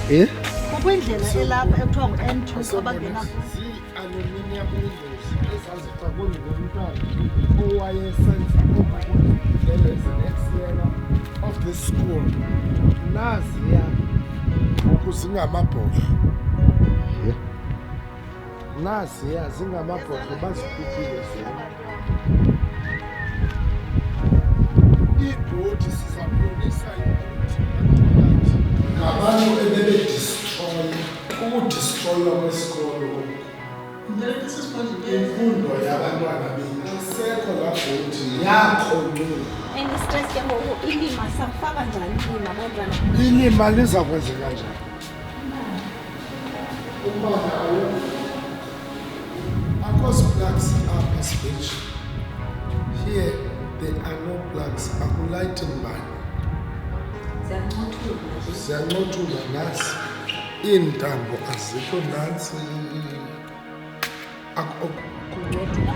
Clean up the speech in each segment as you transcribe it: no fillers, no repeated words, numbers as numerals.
Kukwindlela elapha ekuthiwa ngu-N2 abangena zii-aluminium windows ezazifakwe ngumntwana owayesenza the next year of the school. Naziya ngoku zingamabhodlo. Naziya zingamabhodlo bazikhuphile zona. Ibhodi sizabonisa ibhodi ngabantu ebebedistroya ukudistroywa kwesikolo imfundo yabantwana bethu isekho laa bhodi yakhonxulwa. stress ke ngoku ilima sakufaka njani ilima abantwana? Ilima liza kwenzeka njani? Umbane akho plugs apha speech. Here there are no plugs. Akulayithi mbane. Ziyancothula nasi. Iintambo azikho nantsi. Kuncothula.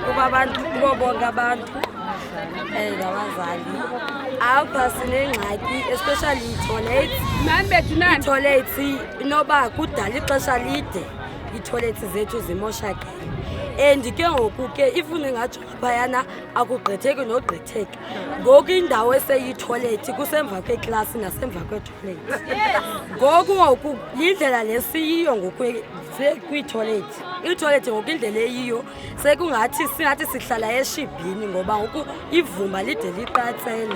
Kuba abantu bonke abantu ngabazali apha sinengxaki especially i-toilets inoba kudala ixesha lide ii-toilets zethu zimoshakele and ke ngoku ke ifuna ingajonga phayana akugqitheki nogqitheki ngoku indawo eseyi-toilet kusemva kweklasi nasemva kwetoilet ngoku yindlela lesiyiyo ngoku kwii-toilet i-toilet ngoku indlela eyiyo sekungathi sihlala eshibhini ngoba ngoku ivumba lide liqatsele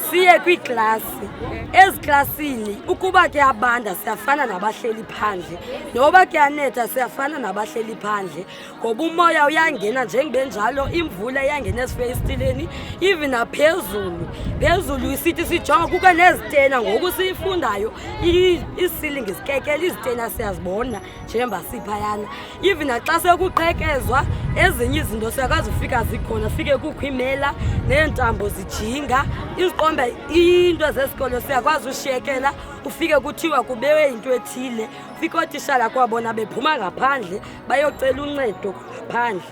siye kwiiklasi eziklasini ukuba kuyabanda siyafana nabahleli phandle noba kuyanetha siyafana nabahleli phandle ngoba umoya uyangena njengobenjalo imvula iyangena esifestileni even naphezulu isithi sijonga kukho nezitena ngoku siyifundayo iisilingi zikekela izitena siyazibona njengoba siphayana even naxa sekuqhekezwa ezinye izinto siyakwazi ufika zikhona fike kukho imela neentambo zijinga iziqombe into zesikolo siyakwazi ushiyekela ufike kuthiwa kubewe into ethile ufike ootishala kwabona bephuma ngaphandle bayocela uncedo ngaphandle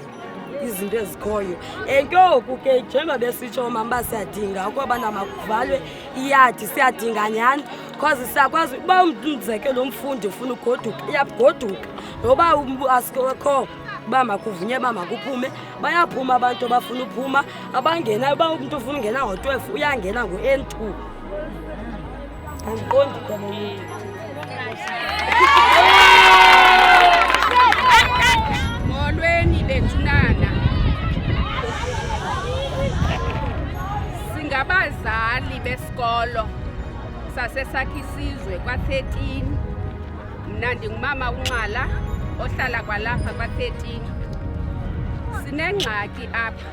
izinto ezikhoyo enkoku ke njengoba besitsho mama siyadinga ukubana makuvalwe iyadi siyadinga nyani because siyakwazi uba umzekelo umfundi ufuna ugoduka iyagoduka noba asikho uba makuvunye uba makuphume bayaphuma abantu abafuna uphuma abangena uba umntu ufuna ungena ngo-12 uyangena ngo-N2 andiqondi kalomuntu. Molweni bethunana singabazali besikolo sasesakhisizwe kwa-13 mna ndingumama uNxala ohlala kwalapha kwa-13 sinengxaki apha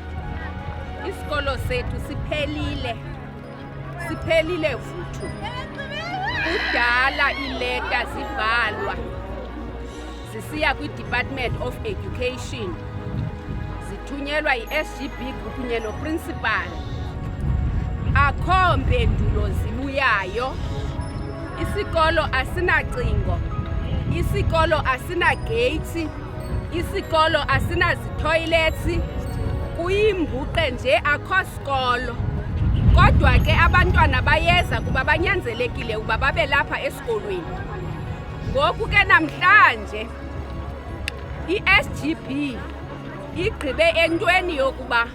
isikolo sethu siphelile vuthu kudala iileta zibhalwa zisiya kwi-Department of Education zithunyelwa yi-SGB kunye noprincipal akho mpendulo zibuyayo isikolo asinacingo isikolo asinagates isikolo asinazitoilets kuyimbuqe nje akho sikolo kodwa ke abantwana bayeza kuba banyanzelekile ukuba babe lapha esikolweni ngoku ke namhlanje i-SGB igqibe entweni yokuba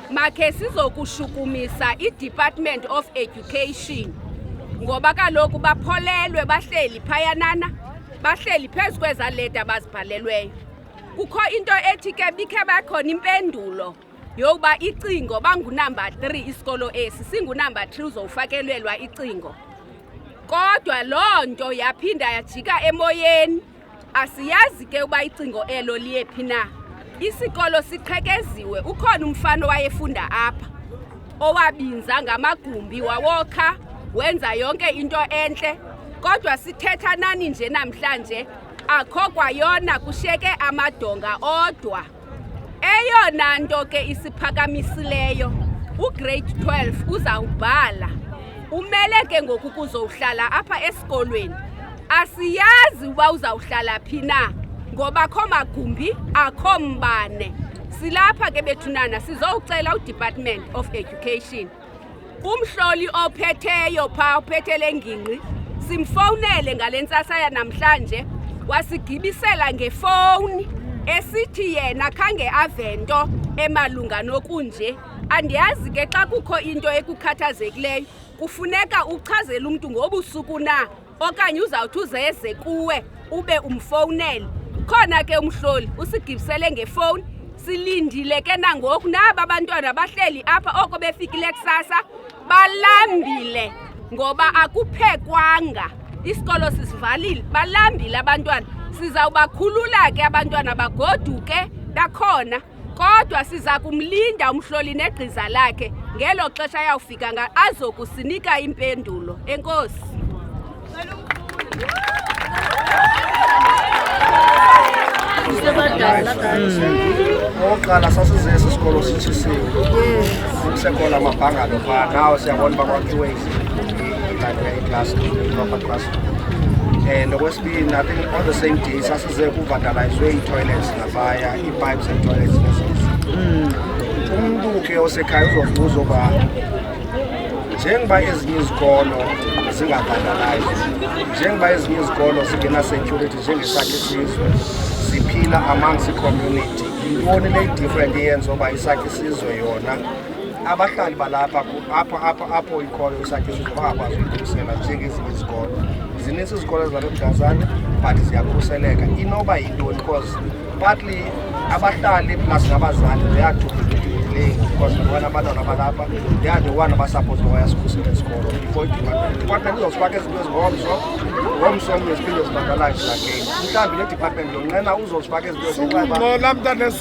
makhe sizokushukumisa i-Department of Education ngoba kaloku bapholelwe bahleli phayanana bahleli phezu kweza leta bazibhalelweyo kukho into ethi ke bikhe bakhona impendulo yokuba icingo bangunumber 3 isikolo esi singunumber 3 uzowufakelelwa icingo kodwa loo nto yaphinda yajika emoyeni asiyazi ke uba icingo elo liyephi na isikolo siqhekeziwe ukhona umfana owayefunda apha owabinza ngamagumbi wawokha wenza yonke into entle kodwa sithetha nani nje namhlanje akho kwayona kushiyeke amadonga odwa Eyona nto ke isiphakamisileyo ugrade 12 uzawubhala umele ke ngoku kuzohlala apha esikolweni. Asiyazi uba uzawuhlala phi na ngoba akho magumbi akho mbane. Silapha ke bethunana sizowucela uDepartment of Education umhloli ophetheyo pha uphethe lengingqi simfowunele ngalentsasa yanamhlanje wasigibisela ngefowuni esithi yena khange avento emalunga nokunje. Andiyazi ke xa kukho into ekukhathazekileyo kufuneka uchazele umuntu ngobusuku na okanye uzawuthi uzeze kuwe ube umfowunele. Khona ke umhloli usigibisele ngefowuni silindile ke nangoku naba abantwana bahleli apha oko befikile kusasa balambile ngoba akuphekwanga isikolo sisivalile balambile abantwana. Sizawubakhulula ke abantwana bagoduke dakhona kodwa siza kumlinda umhloli negqiza lakhe ngelo xesha ayawufika azokusinika impendulo. Enkosi. Oqala sasize isikolo sitshisiwe kusekhona amabhangalo phaa nawo siyabona uba kwakhiwe iklasi proper classroom. And okwesibini I think on the same day sasize kuvandalizwe ii-toilets ngaphaya ii-pipes and toilets umntu ke osekhaya uzobuza uba njengoba ezinye izikolo zingavandalizwa njengoba ezinye izikolo zingena-security njengesakhe isizwe siphila amongst i-community yintoni le different eyenza uba isakhe isizwe yona abahlali balapha apho ikhoyo isakhe isizwe bangakwazi ukukhusela njengezinye izikolo. Zininzi izikolo ezilapha eMdazane but ziyakhuseleka. Inoba yintoni because partly abahlali plus nabazali they are to play because bona abantwana balapha they are the one abasupposed uba bayasikhusela isikolo before i-department izosifaka ezinto ngomso omnye ziphinde zivandalize again. Mhlawumbi le department yonqena uzosifaka ezinto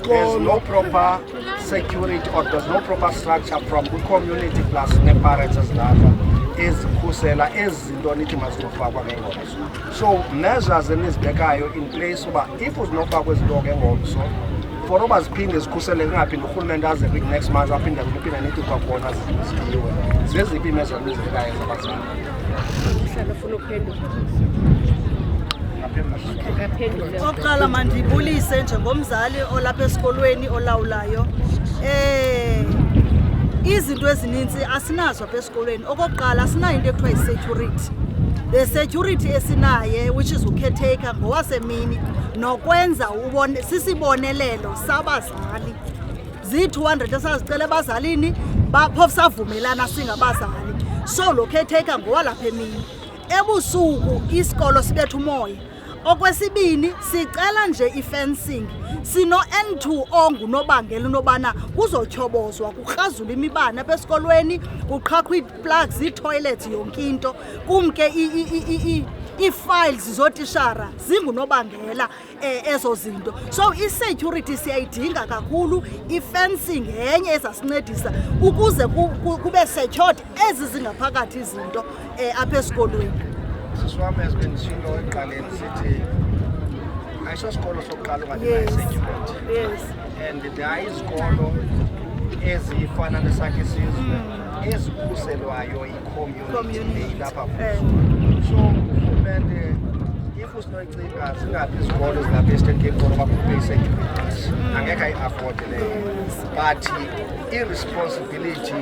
there's no proper security or there's no proper structure from the community plus ne-parents ezilapha ezikhusela ezinto nithi mazizofakwa ngengomso. So measures enizibekayo in place uba if uzinofakwa ezinto ngengomso for uba ziphinde zikhuseleke kungaphinde urhulumente aze next month aphinde nithi kwakhona zibiwe. Zeziphi imeasures enizibekayo zabazali? Mhlala ufuna ukuphendula. Oqala mandibulise njengomzali olapha esikolweni olawulayo. Izinto ezininzi asinazo apha esikolweni. Okokuqala asinayo into ekuthiwa yi-security. The security esinaye which is ucaretaker ngowasemini nokwenza sisibonelelo sabazali. Zii-200 esazicela ebazalini phofu savumelana singabazali. So lo caretaker ngowalapha emini. Ebusuku isikolo sibetha umoya. Okwesibini sicela nje i-fencing sino N2 ongunobangela unobana kuzotyhobozwa kurhazula imibane apha esikolweni kuqhaqhwa ii-plugs ii-toilets yonke into kumke ii-files zootishara zingunobangela ezo zinto. So i-security siyayidinga kakhulu, i-fencing yenye ezasincedisa ukuze kube secured ezi zingaphakathi izinto apha esikolweni. Siswam has been shingo ekuqaleni sithi ayisosikolo sokuqala ungasetyurity. Yes. And there izikolo ezifana nesakhe isizwe ezikhuselwayo yi-community eyilapha kuzo. So urhulumente if usinoyicinga zingaphi izikolo ezilapha e-Eastern Cape khona bakhuphe i-security angekhe ayi-afode leyo but i-responsibility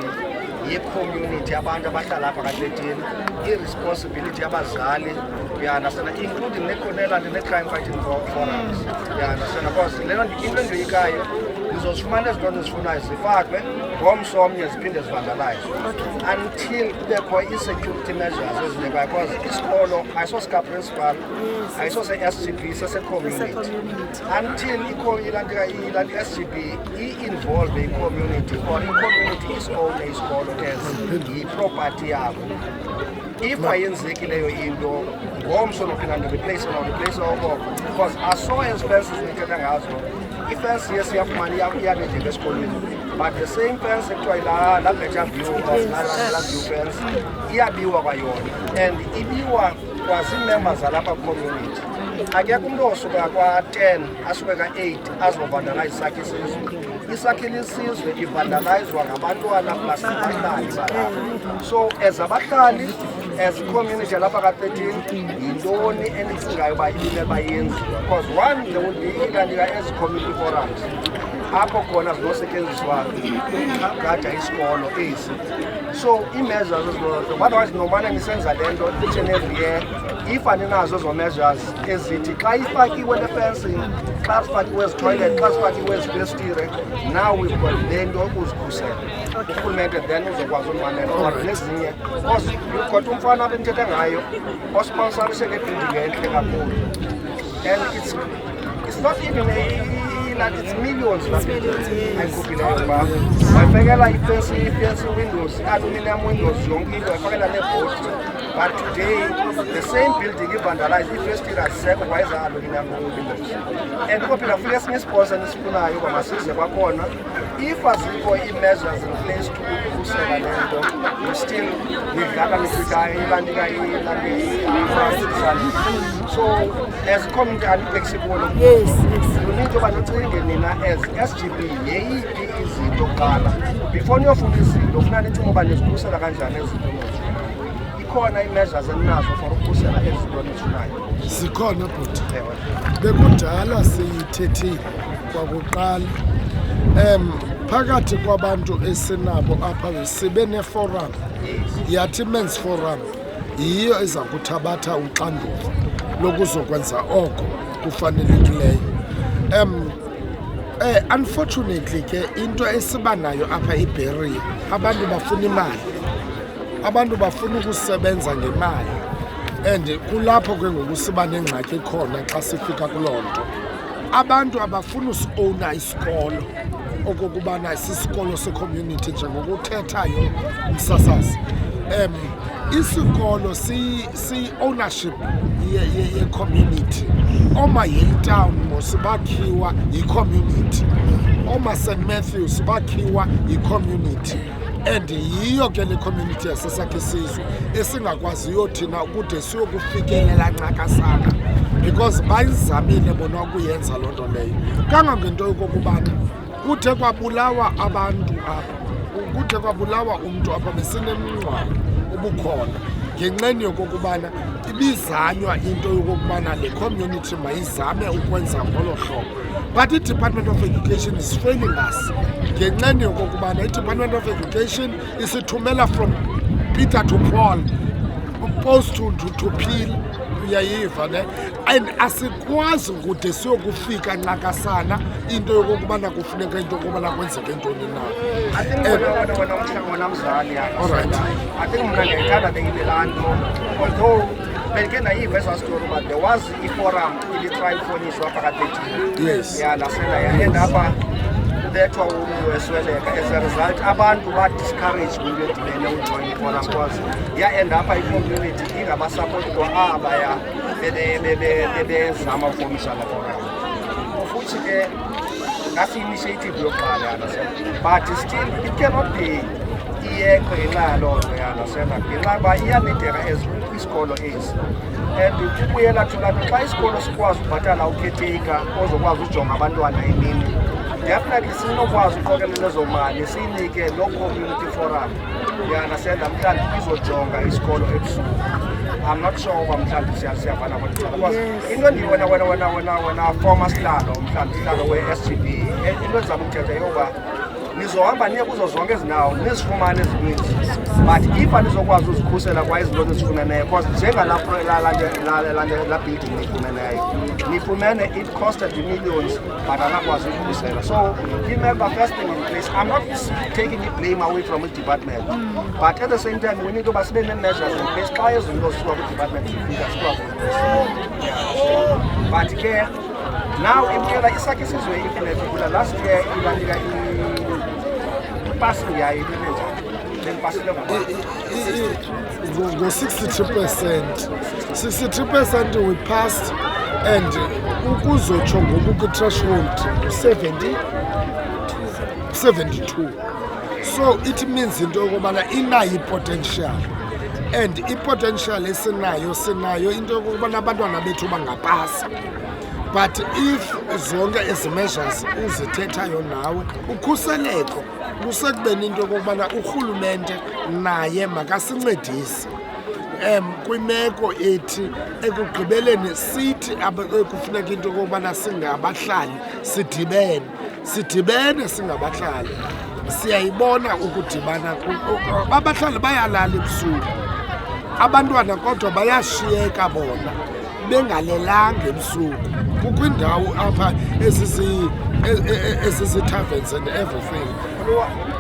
ye-community abantu abahlala apha kaTlethini, i-responsibility yabazali uyaunderstand including nekhonela and ne-crime fighting forums uyaunderstand because leyo into endoyikayo nizozifumana ezinto nizifunayo zifakwe ngomso omnye ziphinde zivandalizwe until kubekho i-security measures ezibekwayo because isikolo ayisosika-principal ayisose-SGB sese-community until ilanti i-SGB i-involve i-community or i-community is-own isikolo as yi-property yabo. If ayenzeki leyo into ngomso nophinda ndireplace okoko because aso ezi fences nithetha ngazo i-fence yes iyafumana iyabedeka esikolweni but the same fence ekuthiwa la better view la view fence iyabiwa kwayona and ibiwa kwazii-members zalapha community. Akekho umntu osuka kwa-10 asuke ka-8 azovandalize isakhe isizwe isakhile isizwe ivandalizwa ngabantwana plus abahlali balapha. So as abahlali, as community lapha ka-13, yintoni enicingayo uba ibimele bayenziwe? Because one, there will be as community forums apho khona zinosetyenziswa ukugada isikolo esi. So ii-measures ezizo, otherwise nomane nisenza le nto each and every year, if aninazo ezo measures ezithi xa ifakiwe le fencing, xa sifakiwe ezitoilet, xa sifakiwe ezifestire, now we've got le nto ukuzikhusela. Urhulumente then uzokwazi umamela or nezinye. Because you've got umfana apha endithetha ngayo osponsorishe ngebuilding entle kakhulu. And it's not even it's millions. Ayikhuphile ngoba wayifekela ifence windows, aluminium windows yonke into wayifekela nebhodi. But today the same building ivandalized, ifestire azisekho kwayeza aluminium windows. And kophinda futhi esinye isibhozo nisifunayo uba masize kwakhona, if azikho ii-measures in place to ukukhusela le nto, you still nidlala nifika ilantika so as a community aniflexible. Yes. You need to nicinge nina as SGB yeyiphi izinto kuqala before niyofuna izinto ufuna nicinga uba nizikhusela kanjani ezinto ikhona ii-measures eninazo for ukukhusela ezinto nizifunayo. Zikhona bhuti. Bekudala siyithethile kwakuqala. Phakathi kwabantu esinabo apha sibe neforum. Yathi men's forum yiyo eza kuthabatha uxanduva lokuzokwenza oko kufanelekileyo. Unfortunately ke into esiba nayo apha iBerry, abantu bafuna imali, abantu bafuna ukusebenza ngemali, and kulapho ke ngoku siba nengxaki khona xa sifika kuloo nto. Abantu abafuna usiowuna isikolo okokubana sisikolo secommunity njengokuthethayo umsasazi. Isikolo si-ownership ye-community. Oma-Hilltown sibakhiwa yi-community, oma-St. Matthew sibakhiwa yi-community, and yiyo ke le community yasesakhe isizwe esingakwaziyo thina ukude siyokufikelela ncakasana because bayizamile bona ukuyenza loo nto leyo. Kangangento yokokubana kuthe kwabulawa abantu apha, kuthe kwabulawa umntu apha besinemngcwabo ubukhona ngenxeni yokokubana ibizanywa into yokokubana le community mayizame ukwenza ngolo hlobo. But i-Department of Education is failing us ngenxeni yokokubana i-Department of Education isithumela from Peter to Paul, post to Peel, uyayiva ne, and asikwazi ukude siyokufika ncakasana into yokokubana kufuneka into yokubana kwenzeke ntoni na. I think wena mzali I think mna ndiyayithanda le laa nto, although bendike nayiva eza story uba there was i-forum ibitrayifonyiswa phakathi bethu. Yes. Nasela yaenda apha kubethwa umntu esweleka. As a result abantu badiscourage kwinto edibene ujoin i-forum because yaenda apha i-community ingabasapoti kwa abaya bebezama ufomisa la forum. Futhi ke initiative yokuqala but still it cannot be iyekho inalo nto ngenxa uba iyabideka isikolo esi. And ukubuyela thulana xa isikolo sikwazi ukubhatala ukhetheka ozokwazi ujonga abantwana emini, definitely sinokwazi uqokelela ezo mali siyinike loo community forum mhlawumbi izojonga isikolo ebusuku. I'm not sure uba mhlawumbi siyavana kodwa because into wena former sihlalo mhlawumbi sihlalo we-SGB into endizama ukuthetha yoba nizohamba niye kuzo zonke ezindawo nizifumane ezininzi, but if anizokwazi uzikhusela kwa izinto nizifumeneyo because njengalapho la building nifumene it costed the millions but anakwazi ukukhusela. So remember, first thing in place, I'm not taking the blame away from the department, but at the same time we need to have measures in place xa izinto zisuka kwi-department zifika sikwazi ukukhusela. But ke now impela isakhe isizwe ifuna last year ibanika passing yayo ngo-62%. 62% we passed, and ukuzotsho ngoku kwi-threshold 72. So it means into yokubana inayo i-potential, and i-potential esinayo into yokubana abantwana bethu bangapasa. but if zonke ezi measures uzithethayo nawe ukhuseleko lusekubeni into yokubana urhulumente naye makasincedise kwimeko ethi ekugqibeleni sithi kufuneka into yokubana singabahlali sidibene singabahlali siyayibona ukudibana abahlali bayalala ebusuku abantwana kodwa bayashiyeka bona bengalelanga ebusuku kukho indawo apha ezizii-taverns and everything.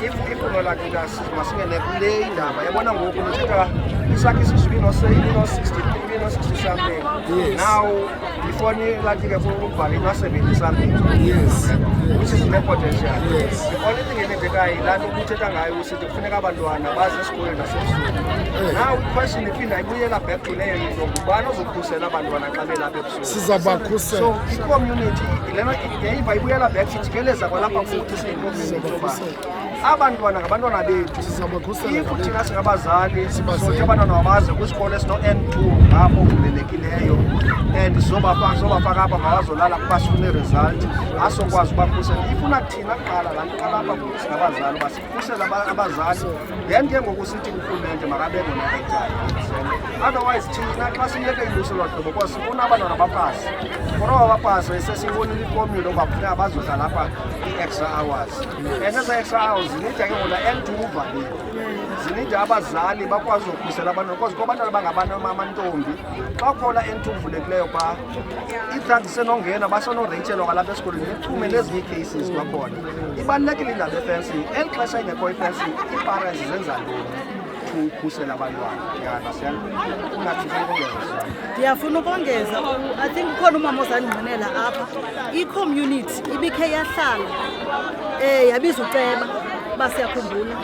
If unolakika masingene kule indaba yabona ngoku nithetha isakhe isizwe ino-60 something. Now before nilakike kubhala ino-70 something. Yes. Which is ne-potential. Yes. The only thing enendekayo yilaa nto kuthetha ngayo usithi kufuneka abantwana baze esikolweni nasebusuku. Now iquestion iphinda ibuyela back to leyo into ngubani ozokhusela abantwana xa belapha ebusuku. Sizabakhusela. So i-community lena yayiva ibuyela back sijikeleza kwalapha futhi siyintoba abantwana ngabantwana bethu if thina singabazali sothi abantwana mabaze kwisikolo esino-N2 ngapho kuvulelekileyo and sobafaka apha mabazolala kuba sifune result asokwazi ubakhusela ifuna thina kuqala laa nto qala apha kuthi singabazali uba sikhusela abazali then ke ngoku sithi urhulumente makabekho na-85%. Otherwise thina xa siyeke iluselwa hlobo because sifuna abantwana bapasi for aba bapasi sesiyibonile iformula uba kufuneka bazohlala apha i-extra hours and eza extra hours zinida ke ngola N2 uvalile zinida abazali bakwazi ukukhusela abantwana because kubantwana bangamantombi xa khona N2 uvulekileyo phaa i-drugs senongena basenonreyitshelwa kwalapha esikolweni nithume nezinye ii-cases kwakhona ibalulekile indaba efencing eli xesha ingekho ifencing ii-parents zenza ntoni ukhusela abantwana ndiyafuna ukongeza I think ukhona umama ozandingqinela apha i-community ibikhe yahlala yabiza uceba uba siyakhumbula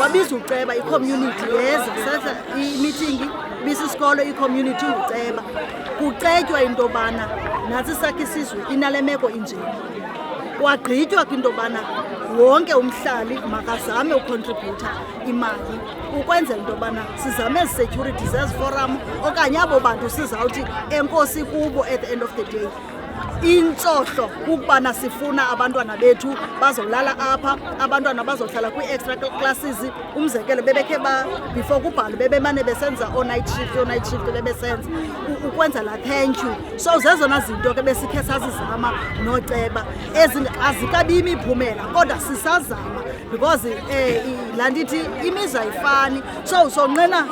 wabiza uceba i-community yeza sehla imithingi bisisikolo i-community nguceba kucetywa into yobana nantsi sakhe isizwe inale meko injeni kwagqitywa kwinto yobana wonke umhlali makazame ukontributha imali ukwenzela into yobana sizame ezi-securities eziforum okanye abo bantu sizawuthi enkosi kubo at the end of the day. Intsohlo kukubana sifuna abantwana bethu bazolala apha abantwana bazohlala kwi-extra classes umzekelo bebekhe before kubhalo bebemane besenza o-night shift bebesenza ukwenza la thank you so zezona zinto ke besikhe sazizama noceba azikabi imiphumela kodwa sisazama because laa ndithi imizi ayifani so sonqena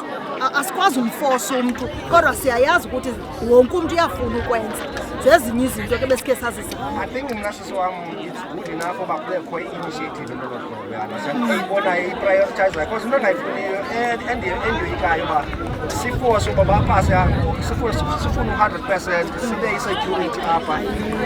asikwazi umforce umntu kodwa siyayazi ukuthi wonke umntu uyafuna ukwenza zezinye izinto ke besikhe sazizama. I think mna sisi wam it's good enough uba kubekho i-initiative into lokuyana siyayibona i-prioritize because into endayifuniyo endiyoyikayo uba sifose uba bapase sifuna u-100% sibe i-security apha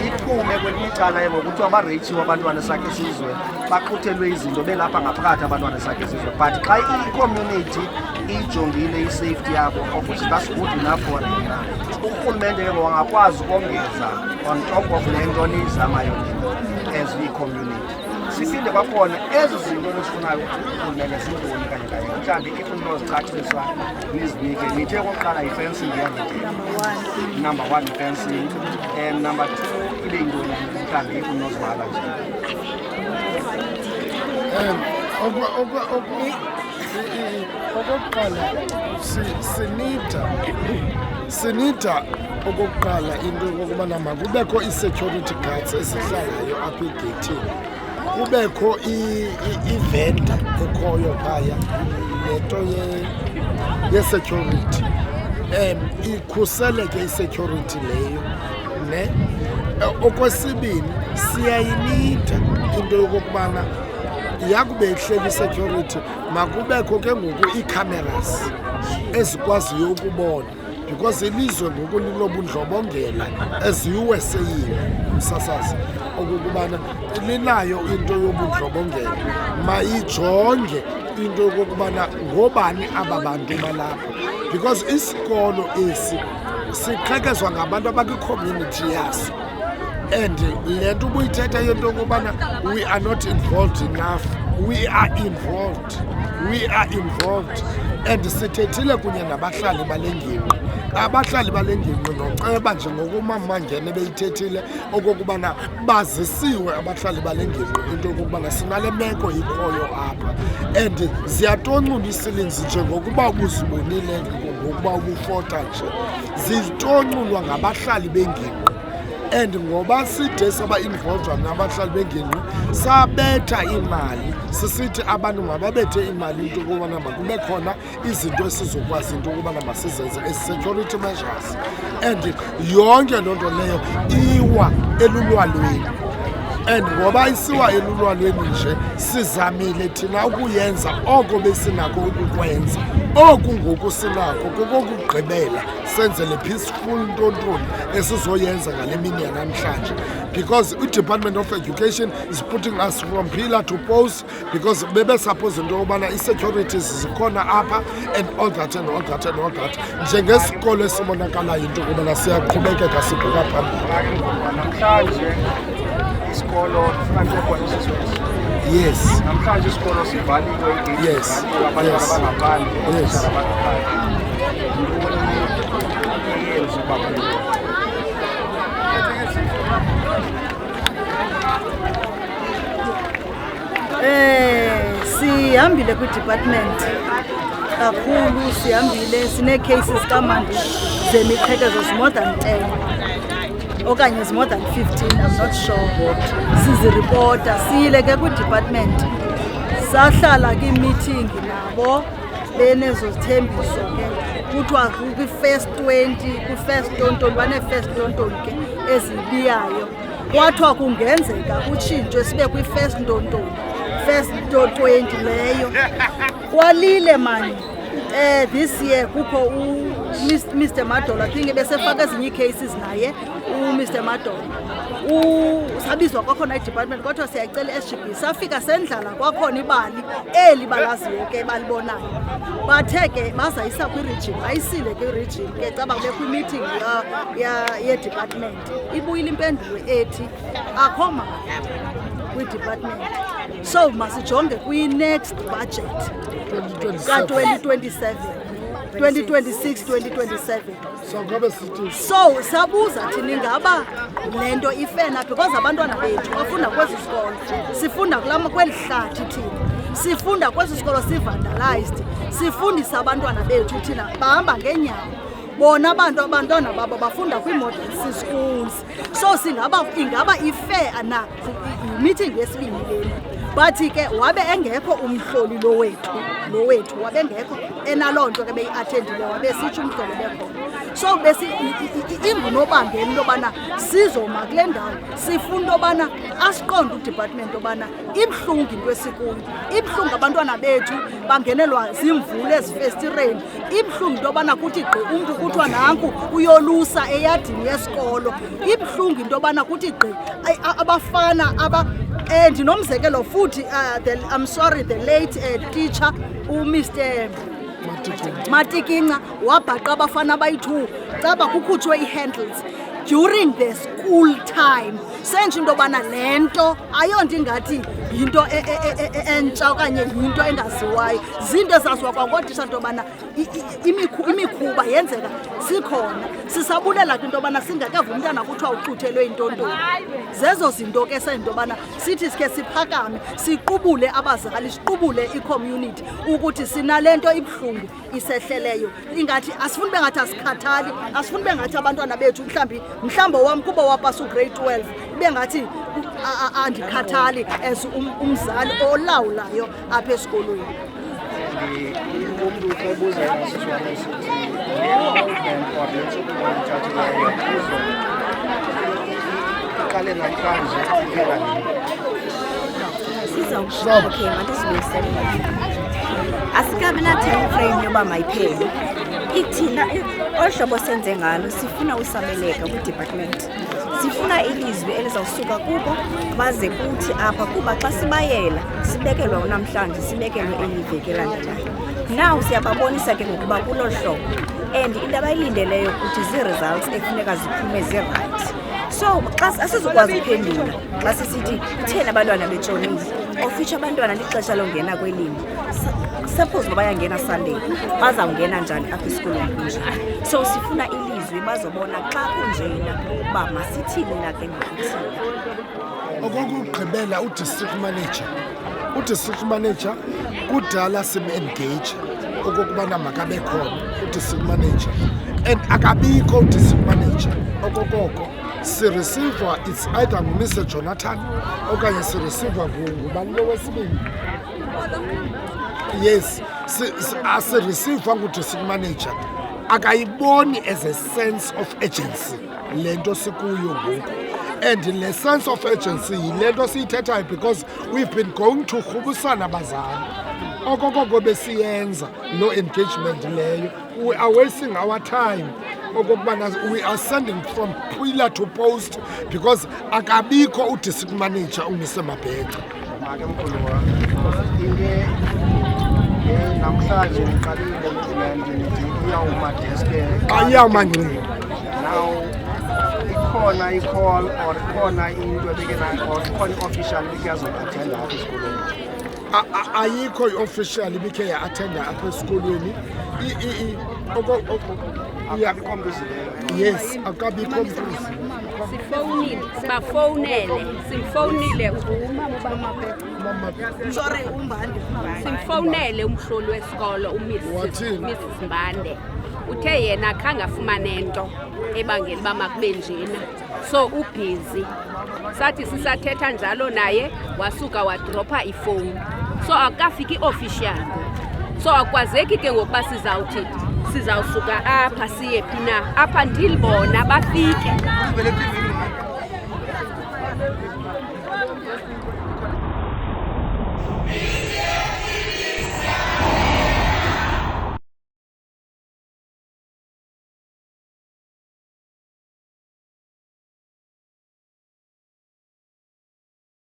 iphume kwelinye icala ngokuthiwa bareyitshiwe abantwana sakhe isizwe baxuthelwe izinto belapha ngaphakathi abantwana sakhe isizwe but xa i-community ijongile i-safety yabo of which that's good enough for yena urhulumente ke ngokungakwazi ukongeza on top of le nto niyizamayo as i-community siphinde kwakhona ezi zinto nizifunayo urhulumente zintoni kanye mhlawumbi if unozicacisa nizinike nithe okokuqala yi-fencing number 1 i-fencing and number 2 ibe yintoni mhlawumbi if unozibala nje okokuqala sinida okokuqala into yokubana makubekho ii-security guards ezihlalayo apha egeyithini kubekho ivenda ekhoyo phaya nento ye-security ikhuseleke i-security leyo ne okwesibini siyayinida into yokokubana yakube ihleli i-security makubekho ke ngoku ii-cameras ezikwaziyo ukubona because ilizwe ngoku linobundlobongela eziUSA umsasazi okokubana linayo into yobundlobongela mayijonge into yokokubana ngobani aba bantu balapha because isikolo esi siqhekezwa ngabantu abakwi-community yaso and le nto ubuyithetha yento yokubana we are not involved enough we are involved and sithethile kunye nabahlali bale ngingqi abahlali bale ngingqi noceba njengokuma ngene beyithethile okokubana bazisiwe abahlali bale ngingqi into yokokubana sinale meko ikhoyo apha and ziyatonqula isilinzi njengokuba ubuzibonile ngokuba ubufota nje zitonqulwa ngabahlali bengingqi and ngoba side saba-involved nabahlali bengingqi sabetha imali sisithi abantu mababethe imali into yokubana makube khona izinto esizokwazi into yokubana masizenze as-security measures and yonke loo nto leyo iwa elulwalweni and ngoba isiwa elulwalweni nje sizamile thina ukuyenza oko besinako ukukwenza oku ngoku sinako kokokugqibela senze le peaceful ntontoni esizoyenza ngale mini yanamhlanje because i-Department of Education is putting us from pillar to post because bebe-suppose into yokubana i-securities zikhona apha and all that and all that and all that njengesikolo esibonakalayo into yokubana siyaqhubekeka sibheka phambili. Namhlanje isikolo kufanele khona isizwe. Yes. Namhlanje isikolo sivaliwe Yes. Abantu Yes. abangaphandle, Yes. abangaphandle. Yenza ubabhulu. Sihambile kwi-department kakhulu, sihambile sine-cases kamandi zemiqhekezo more than 10 okanye more than 15, I'm not sure. Siziripota siyile ke kwi-department sahlala kwi-meeting nabo benezo zithembiso ke kuthiwa kwi-first 20 kwi-first tontoni bane-first tontoni ke ezibiyayo kwathiwa kungenzeka kutshintshwe sibe kwi-first ntontoni first 20 leyo kwalile mani. This year kukho Mr. Madola, I think besefaka ezinye ii-cases naye Mr. Madola sabizwa kwakhona i-department kodwa siyacela i-SGB safika sendlala kwakhona ibali eli balaziyo ke balibonayo bathe ke bazayisa kwi-region bayisile kwi-region ke caba kubekho i-meeting ye-department ibuyile impendulo ethi akho mali kwi-department so masijonge kwi-next budget ka-2027 2026-2027 so sabuza thina ingaba le nto ifena because abantwana bethu bafunda kwezi sikolo sifunda kweli hlathi thina sifunda kwezi sikolo si-vandalized sifundisa abantwana bethu thina bahamba ngeenyawo bona abantwana babo bafunda kwii-modern schools so ingaba ifair na meeting yesibini leni bathi ke wabe engekho umhloli lo wethu wabe engekho enaloo nto ke beyi-athendile wabe sitsho umhloli bekhona so ingunobangela into yobana sizoma kule ndawo sifuna into yobana asiqonde udepartment yobana ibuhlungu into esikuyo ibuhlungu abantwana bethu bangenelwa zimvula ezifestireni ibuhlungu into yobana kuthi gqi umntu kuthiwa nanku uyolusa eyadini yesikolo ibuhlungu into yobana kuthi gqi abafana ndinomzekelo futhi I'm sorry the late teacher Mr. Matikinca wabhaqa abafana abayi-2 caba kukhutshwe ii-handles during the school time senje into yobana le nto ayonto ingathi yinto entsha okanye yinto engaziwayo zinto ezaziwa kwangodisha into yobana imikhuba yenzeka sikhona sisabulela kwinto yobana singakeva umntana kuthiwa uxuthelwe intontoni zezo zinto ke sento yobana sithi sikhe siphakame siqubule abazali siqubule i-community ukuthi sinale nto ibuhlungu isehleleyo ingathi asifuni bengathi asikhathali asifuni bengathi abantwana bethu mhlawumbi wam kuba wapasa ugrade 12 bengathi andikhathali as umzali olawulayo apha esikolweni. Umntu ubuza isizwana esithi iqale namhlanje iphela nini? Okay, mandisibuyiselele. Asikabi na-time frame yoba mayiphele. Ithina ohlobo senze ngalo sifuna usabeleka kwi-department. Sifuna ilizwi elizawusuka kubo baze kuthi apha kuba xa sibayela sibekelwa namhlanje sibekelwe eliveki elandelayo. Now siyababonisa ke ngokuba kulo hlobo and into abayilindeleyo ukuthi zii-results ekufuneka ziphume zii-right. So xa asizokwazi uphendula xa sisithi kutheni abantwana betshonile of which abantwana lixesha longena kwelimi. Suppose ngoba bayangena Sunday bazawungena njani apha esikolweni kunjani. So sifuna ilizwi bazobona xa kunjena uba masithini na ke ngokuthina. Okokugqibela udistrict manager kudala sim-engage okokubana makabe khona udistrict manager and akabikho udistrict manager okokoko sireceiver it's either nguMr Jonathan okanye sireceiver ngubani lo wesibini. Yes, asireceiver ngudistrict manager akayiboni as a sense of urgency lento sikuyo ngoku. And the sense of urgency yilento siyithethayo because we've been going to Khubusana Bazali. Okokoko besiyenza no engagement leyo. We are wasting our time. Okokubana we are sending from pillar to post because akabikho udistrict manager uMr Mabheka. Make mkhuluwa into namhlanje ngiqalile implement nithi iyawuma deske Ayawumangcini. now ikhona i-call or ikhona into or ikhona i-official bekuyazoattenda apha esikolweni. Ayikho i-official ibikhe ya-attenda apha esikolweni. Akabikho mntu uzileyo. Yes, akabikho mntu uzileyo. Sifowunile, sibafowunele, simfowunile Sorry, umbandi. simfowunele umhloli wesikolo Wathini? uMrs Mbande. Uthe yena khange afumane nto ebangela uba makube njena, so ubhizi. Sathi sisathetha njalo naye wasuka wadropha ifowuni, so akafiki official. So akwazeki ke ngokuba sizawusuka apha siye phi na apha ndilibona bafike.